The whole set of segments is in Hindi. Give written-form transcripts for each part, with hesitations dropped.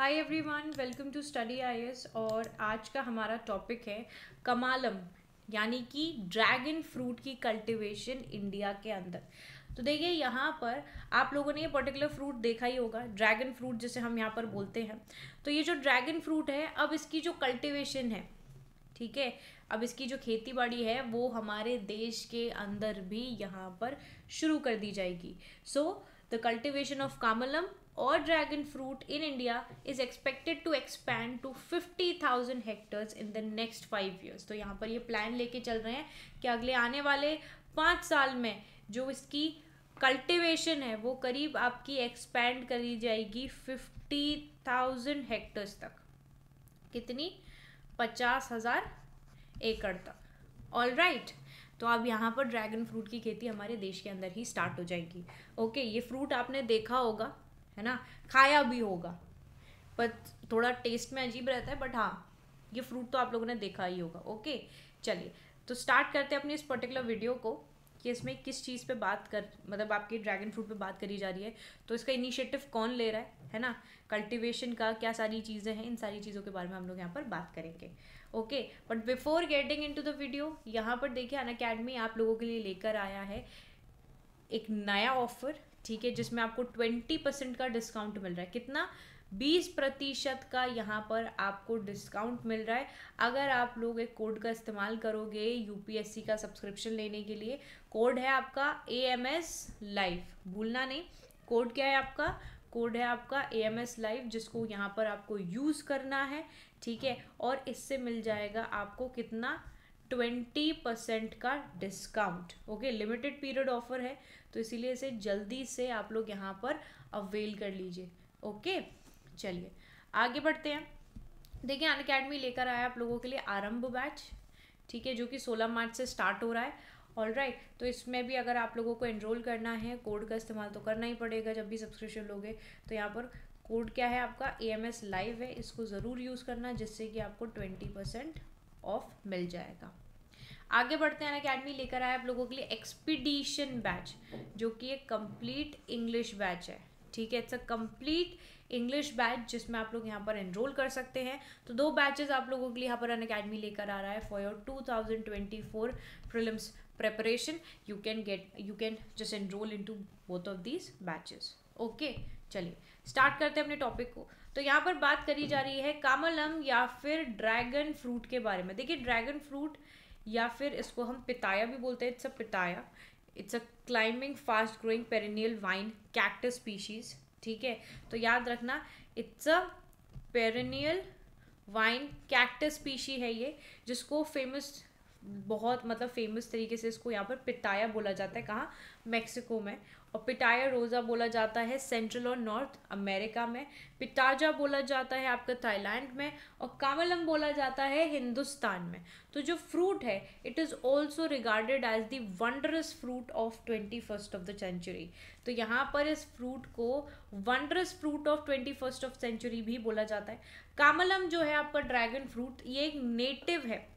Hi everyone, welcome to study IAS. और आज का हमारा टॉपिक है कमालम, यानी कि ड्रैगन फ्रूट की कल्टीवेशन इंडिया के अंदर। तो देखिए, यहाँ पर आप लोगों ने ये पर्टिकुलर फ्रूट देखा ही होगा, ड्रैगन फ्रूट जिसे हम यहाँ पर बोलते हैं। तो ये जो ड्रैगन फ्रूट है, अब इसकी जो कल्टीवेशन है, ठीक है, अब इसकी जो खेती बाड़ी है वो हमारे देश के अंदर भी यहाँ पर शुरू कर दी जाएगी। So the cultivation of Kamalam और dragon fruit in India is expected to expand to 50,000 hectares in the next 5 years। तो यहाँ पर ये प्लान लेके चल रहे हैं कि अगले आने वाले 5 साल में जो इसकी कल्टिवेशन है वो करीब आपकी एक्सपैंड करी जाएगी 50,000 हेक्टर्स तक। कितनी? 50,000 एकड़ तक। ऑल राइट, तो अब यहाँ पर ड्रैगन फ्रूट की खेती हमारे देश के अंदर ही स्टार्ट हो जाएगी। ओके, ये फ्रूट आपने देखा होगा, है ना, खाया भी होगा, पर थोड़ा टेस्ट में अजीब रहता है, बट हाँ, ये फ्रूट तो आप लोगों ने देखा ही होगा। ओके, चलिए तो स्टार्ट करते हैं अपनी इस पर्टिकुलर वीडियो को कि इसमें किस चीज़ पे बात कर, मतलब आपकी ड्रैगन फ्रूट पे बात करी जा रही है, तो इसका इनिशिएटिव कौन ले रहा है ना, कल्टीवेशन का क्या सारी चीज़ें हैं, इन सारी चीज़ों के बारे में हम लोग यहाँ पर बात करेंगे। Okay, but before getting into the video, यहाँ पर देखिए अनअकैडमी आप लोगों के लिए लेकर आया है एक नया ऑफर, ठीक है, जिसमें आपको 20% का डिस्काउंट मिल रहा है। कितना? 20% का यहाँ पर आपको डिस्काउंट मिल रहा है अगर आप लोग एक कोड का इस्तेमाल करोगे यूपीएससी का सब्सक्रिप्शन लेने के लिए। कोड है आपका AMS लाइव, भूलना नहीं। कोड क्या है आपका? कोड है आपका AMS लाइव, जिसको यहाँ पर आपको यूज़ करना है, ठीक है, और इससे मिल जाएगा आपको कितना? 20% का discount. Okay, limited period offer है, तो इसीलिए इसे जल्दी से आप लोग यहाँ पर अवेल कर लीजिए। ओके, चलिए आगे बढ़ते हैं। देखिए, अनअकैडमी लेकर आया आप लोगों के लिए आरंभ बैच, ठीक है, जो कि 16 मार्च से स्टार्ट हो रहा है। ऑल राइट, तो इसमें भी अगर आप लोगों को एनरोल करना है, कोड का इस्तेमाल तो करना ही पड़ेगा जब भी सब्सक्रिप्शन लोगे। तो यहाँ पर कोड क्या है आपका? AMS लाइव है, इसको ज़रूर यूज़ करना, जिससे कि आपको 20% ऑफ मिल जाएगा। आगे बढ़ते हैं। अनअकैडमी लेकर आया आप लोगों के लिए एक्सपीडिशन बैच, जो कि एक कंप्लीट इंग्लिश बैच है, ठीक है, it's a complete English batch जिसमें आप लोग यहाँ पर एनरोल कर सकते हैं। तो 2 बैचेस आप लोगों के लिए यहाँ पर अनअकैडमी लेकर आ रहा है for your 2024 prelims preparation. You can just enrol into both of these batches. Okay, चलिए स्टार्ट करते हैं अपने टॉपिक को। तो यहाँ पर बात करी जा रही है कामलम या फिर ड्रैगन फ्रूट के बारे में। देखिए, ड्रैगन फ्रूट या फिर इसको हम पिताया भी बोलते हैं, it's a pitaya, it's a climbing fast growing perennial vine cactus species, ठीक है। तो याद रखना, it's a perennial vine cactus species है ये, जिसको फेमस, बहुत मतलब फेमस तरीके से इसको यहाँ पर पिताया बोला जाता है। कहाँ? मैक्सिको में। और पिटाया रोज़ा बोला जाता है सेंट्रल और नॉर्थ अमेरिका में। पिताजा बोला जाता है आपका थाईलैंड में। और कामलम बोला जाता है हिंदुस्तान में। तो जो फ्रूट है, it is also regarded as the wonderous fruit of 21st of the century. तो यहाँ पर इस फ्रूट को wonderous fruit of 21st of century भी बोला जाता है। कामलम जो है आपका ड्रैगन फ्रूट, ये एक नेटिव है,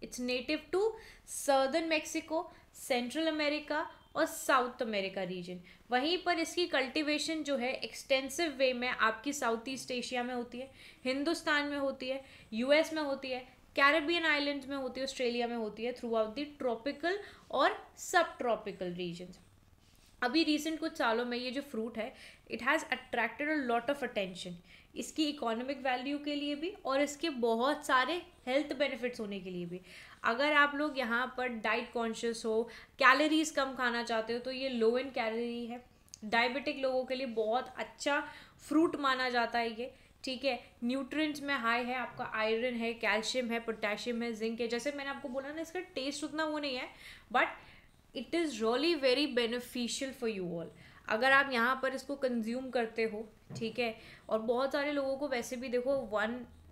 it's native to southern Mexico, central America और साउथ अमेरिका रीजन। वहीं पर इसकी कल्टीवेशन जो है एक्सटेंसिव वे में आपकी साउथ ईस्ट एशिया में होती है, हिंदुस्तान में होती है, US में होती है, कैरेबियन आइलैंड्स में होती है, ऑस्ट्रेलिया में होती है, थ्रू आउट द ट्रॉपिकल और सब ट्रॉपिकल रीजन्स। अभी रिसेंट कुछ सालों में ये जो फ्रूट है, it has attracted a lot of attention, इसकी इकोनॉमिक वैल्यू के लिए भी और इसके बहुत सारे हेल्थ बेनिफिट्स होने के लिए भी। अगर आप लोग यहाँ पर डाइट कॉन्शियस हो, कैलोरीज कम खाना चाहते हो, तो ये लो इन कैलोरी है। डायबिटिक लोगों के लिए बहुत अच्छा फ्रूट माना जाता है ये, ठीक है। न्यूट्रिएंट्स में हाई है, आपका आयरन है, कैल्शियम है, पोटेशियम है, जिंक है। जैसे मैंने आपको बोला ना, इसका टेस्ट उतना वो नहीं है, but it is really very beneficial for you all अगर आप यहाँ पर इसको कंज्यूम करते हो, ठीक है। और बहुत सारे लोगों को वैसे भी देखो,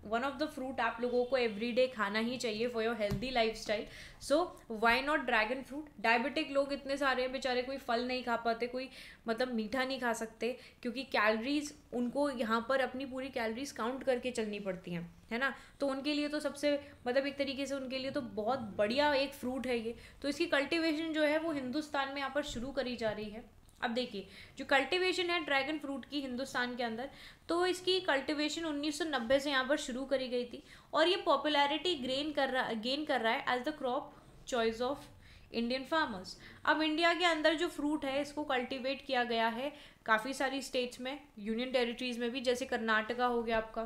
वन ऑफ द फ्रूट आप लोगों को एवरीडे खाना ही चाहिए for your healthy lifestyle. So why not dragon fruit. Diabetic लोग इतने सारे हैं बेचारे, कोई फल नहीं खा पाते, कोई मतलब मीठा नहीं खा सकते, क्योंकि कैलोरीज उनको यहाँ पर अपनी पूरी कैलोरीज काउंट करके चलनी पड़ती हैं, है ना। तो उनके लिए तो सबसे मतलब एक तरीके से उनके लिए तो बहुत बढ़िया एक फ्रूट है ये। तो इसकी कल्टीवेशन जो है वो हिंदुस्तान में यहाँ पर शुरू करी जा रही है। अब देखिए जो कल्टीवेशन है ड्रैगन फ्रूट की हिंदुस्तान के अंदर, तो इसकी कल्टीवेशन 1990 से यहाँ पर शुरू करी गई थी और ये पॉपुलैरिटी गेन कर रहा है as the crop choice of Indian farmers. अब इंडिया के अंदर जो फ्रूट है इसको कल्टीवेट किया गया है काफ़ी सारी स्टेट्स में, यूनियन टेरिटरीज में भी, जैसे कर्नाटका हो गया आपका,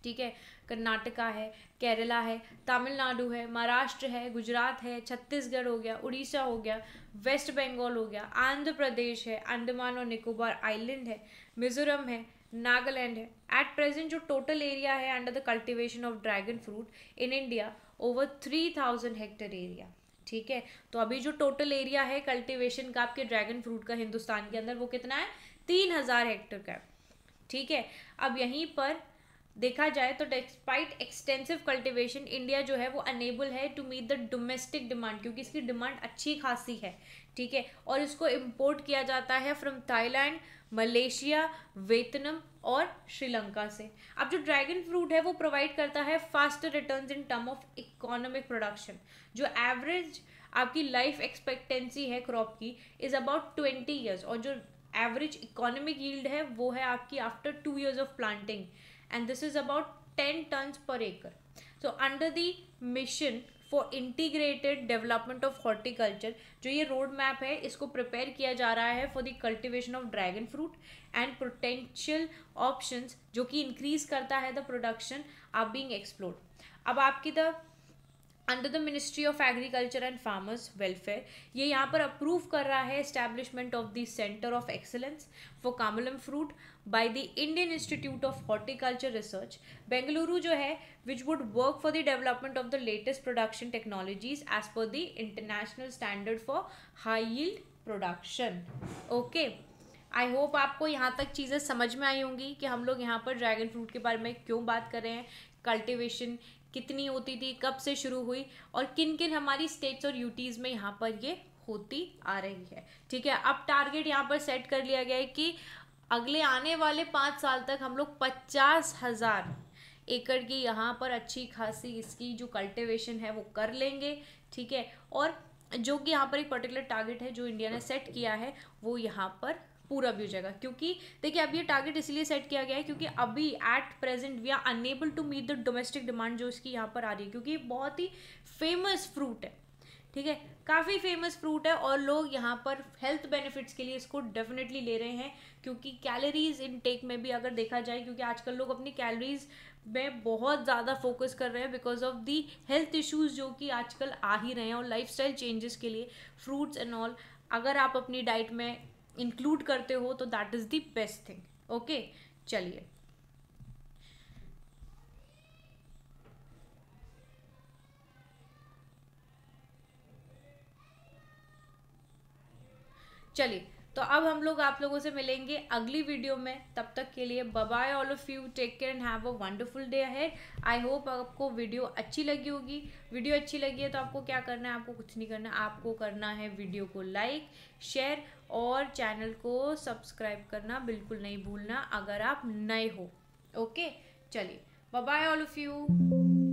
ठीक है, कर्नाटका है, केरला है, तमिलनाडु है, महाराष्ट्र है, गुजरात है, छत्तीसगढ़ हो गया, उड़ीसा हो गया, वेस्ट बंगाल हो गया, आंध्र प्रदेश है, अंडमान और निकोबार आइलैंड है, मिजोरम है, नागालैंड है। एट प्रेजेंट जो टोटल एरिया है under the cultivation of dragon fruit in India over 3000 hectare area, ठीक है। तो अभी जो टोटल एरिया है कल्टीवेशन का आपके ड्रैगन फ्रूट का हिंदुस्तान के अंदर वो कितना है, 3000 हेक्टेयर का है, ठीक है। अब यहीं पर देखा जाए तो डिस्पाइट एक्सटेंसिव कल्टीवेशन इंडिया जो है वो अनेबल है to meet the domestic demand, क्योंकि इसकी डिमांड अच्छी खासी है, ठीक है, और इसको इम्पोर्ट किया जाता है फ्रॉम थाईलैंड, मलेशिया, वियतनाम और श्रीलंका से। अब जो ड्रैगन फ्रूट है वो प्रोवाइड करता है faster returns in term of economic production. जो एवरेज आपकी लाइफ एक्सपेक्टेंसी है क्रॉप की इज अबाउट 20 ईयर्स, और जो एवरेज इकोनॉमिक यील्ड है वो है आपकी after 2 years of planting, and this is about 10 tons per acre. So under the mission for integrated development of horticulture, जो ये रोड मैप है इसको प्रिपेयर किया जा रहा है for the cultivation of dragon fruit and potential options जो कि इंक्रीज करता है the production are being explored. अब आपकी the under the ministry of agriculture and farmers welfare ये यहाँ पर अप्रूव कर रहा है establishment of the centre of excellence for Kamalam fruit by the Indian institute of horticulture research Bengaluru जो है, which would work for the development of the latest production technologies as per the international standard for high yield production. Okay, I hope आपको यहाँ तक चीज़ें समझ में आई होंगी कि हम लोग यहाँ पर ड्रैगन फ्रूट के बारे में क्यों बात कर रहे हैं, कल्टिवेशन कितनी होती थी, कब से शुरू हुई और किन किन हमारी स्टेट्स और यूटीज़ में यहाँ पर ये होती आ रही है, ठीक है। अब टारगेट यहाँ पर सेट कर लिया गया है कि अगले आने वाले 5 साल तक हम लोग 50,000 एकड़ की यहाँ पर अच्छी खासी इसकी जो कल्टिवेशन है वो कर लेंगे, ठीक है। और जो कि यहाँ पर एक पर्टिकुलर टारगेट है जो इंडिया ने सेट किया है वो यहाँ पर पूरा भी हो जाएगा, क्योंकि देखिए अब ये टारगेट इसलिए सेट किया गया है क्योंकि अभी at present we are unable to meet the domestic demand जो इसकी यहाँ पर आ रही है, क्योंकि बहुत ही फेमस फ्रूट है, ठीक है, काफ़ी फेमस फ्रूट है और लोग यहाँ पर हेल्थ बेनिफिट्स के लिए इसको डेफिनेटली ले रहे हैं, क्योंकि कैलोरीज इनटेक में भी अगर देखा जाए, क्योंकि आजकल लोग अपनी कैलोरीज में बहुत ज़्यादा फोकस कर रहे हैं because of the health issues जो कि आजकल आ ही रहे हैं, और लाइफस्टाइल चेंजेस के लिए फ्रूट्स एंड ऑल अगर आप अपनी डाइट में इंक्लूड करते हो तो that is the best thing. Okay, चलिए तो अब हम लोग आप लोगों से मिलेंगे अगली वीडियो में, तब तक के लिए bye bye all of you, take care and have a wonderful day ahead. I hope आपको वीडियो अच्छी लगी होगी। वीडियो अच्छी लगी है तो आपको क्या करना है, आपको कुछ नहीं करना, आपको करना है वीडियो को लाइक, शेयर और चैनल को सब्सक्राइब करना बिल्कुल नहीं भूलना अगर आप नए हो। ओके, चलिए bye bye all of you.